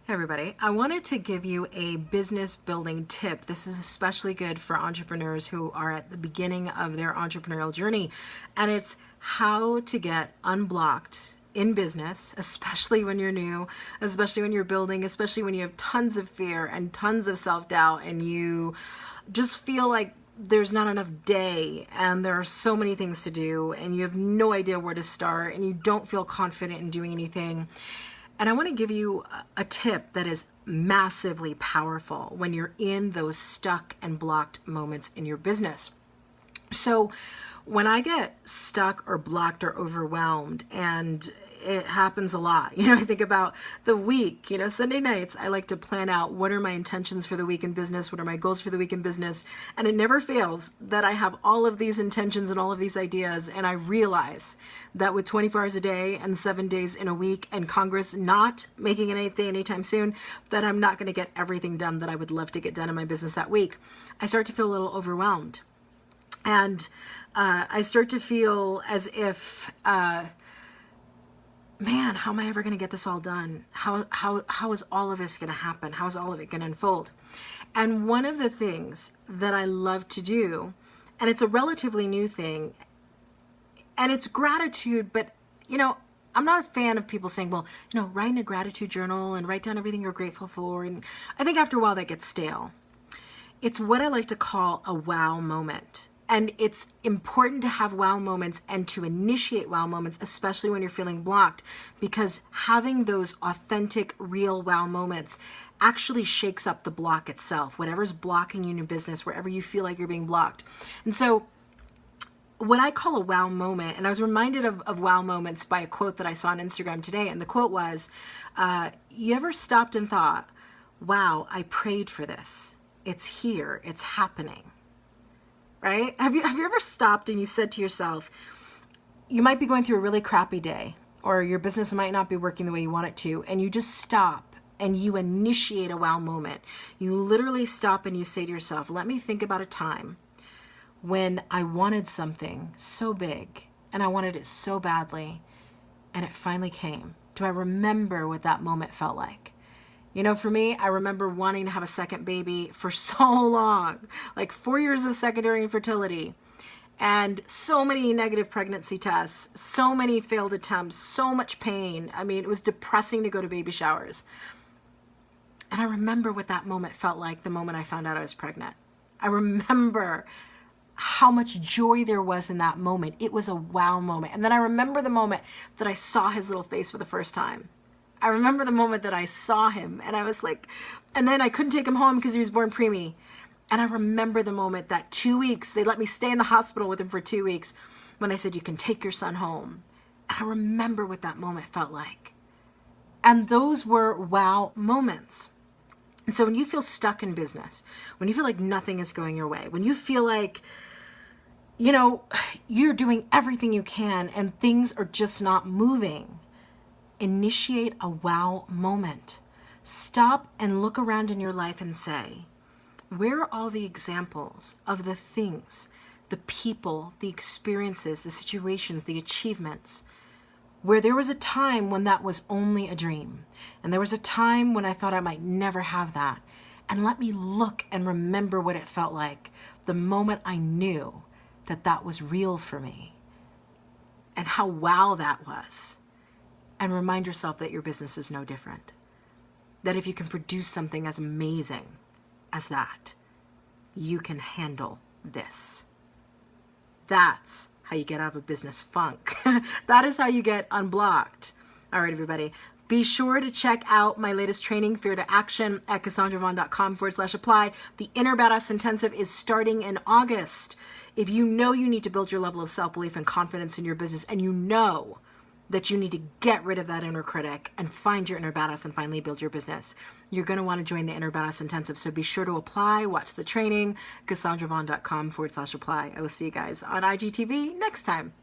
Hey everybody, I wanted to give you a business building tip. This is especially good for entrepreneurs who are at the beginning of their entrepreneurial journey, and it's how to get unblocked in business, especially when you're new, especially when you're building, especially when you have tons of fear and tons of self-doubt and you just feel like there's not enough day and there are so many things to do and you have no idea where to start and you don't feel confident in doing anything. And I want to give you a tip that is massively powerful when you're in those stuck and blocked moments in your business. So when I get stuck or blocked or overwhelmed, and it happens a lot, I think about the week, Sunday nights, I like to plan out what are my intentions for the week in business, what are my goals for the week in business, and it never fails that I have all of these intentions and all of these ideas, and I realize that with 24 hours a day and 7 days in a week and Congress not making an 8th day anytime soon, that I'm not going to get everything done that I would love to get done in my business that week. I start to feel a little overwhelmed. And I start to feel as if, man, how am I ever going to get this all done? How is all of this going to happen? How is all of it going to unfold? And one of the things that I love to do, and it's a relatively new thing, and it's gratitude, but, I'm not a fan of people saying, well, write in a gratitude journal and write down everything you're grateful for. And I think after a while that gets stale. It's what I like to call a wow moment. And it's important to have wow moments and to initiate wow moments, especially when you're feeling blocked, because having those authentic, real wow moments actually shakes up the block itself, whatever's blocking you in your business, wherever you feel like you're being blocked. And so what I call a wow moment, and I was reminded of wow moments by a quote that I saw on Instagram today, and the quote was, you ever stopped and thought, wow, I prayed for this. It's here, it's happening. Right? Have you ever stopped and you said to yourself, you might be going through a really crappy day, or your business might not be working the way you want it to, and you just stop and you initiate a wow moment. You literally stop and you say to yourself, let me think about a time when I wanted something so big and I wanted it so badly and it finally came. Do I remember what that moment felt like? For me, I remember wanting to have a second baby for so long, like 4 years of secondary infertility and so many negative pregnancy tests, so many failed attempts, so much pain. I mean, it was depressing to go to baby showers. And I remember what that moment felt like the moment I found out I was pregnant. I remember how much joy there was in that moment. It was a wow moment. And then I remember the moment that I saw his little face for the first time. I remember the moment that I saw him and I was like, and then I couldn't take him home because he was born preemie. And I remember the moment that 2 weeks, they let me stay in the hospital with him for 2 weeks when they said, you can take your son home. And I remember what that moment felt like. And those were wow moments. And so when you feel stuck in business, when you feel like nothing is going your way, when you feel like, you're doing everything you can and things are just not moving, initiate a wow moment. Stop and look around in your life and say, where are all the examples of the things, the people, the experiences, the situations, the achievements, where there was a time when that was only a dream, and there was a time when I thought I might never have that, and let me look and remember what it felt like the moment I knew that that was real for me, and how wow that was. And remind yourself that your business is no different. That if you can produce something as amazing as that, you can handle this. That's how you get out of a business funk. That is how you get unblocked. All right, everybody. Be sure to check out my latest training, Fear to Action, at CassandraVaughn.com/apply. The Inner Badass Intensive is starting in August. If you know you need to build your level of self-belief and confidence in your business, and you know that you need to get rid of that inner critic and find your inner badass and finally build your business, you're going to want to join the Inner Badass Intensive. So be sure to apply, watch the training, CassandraVaughn.com/apply. I will see you guys on IGTV next time.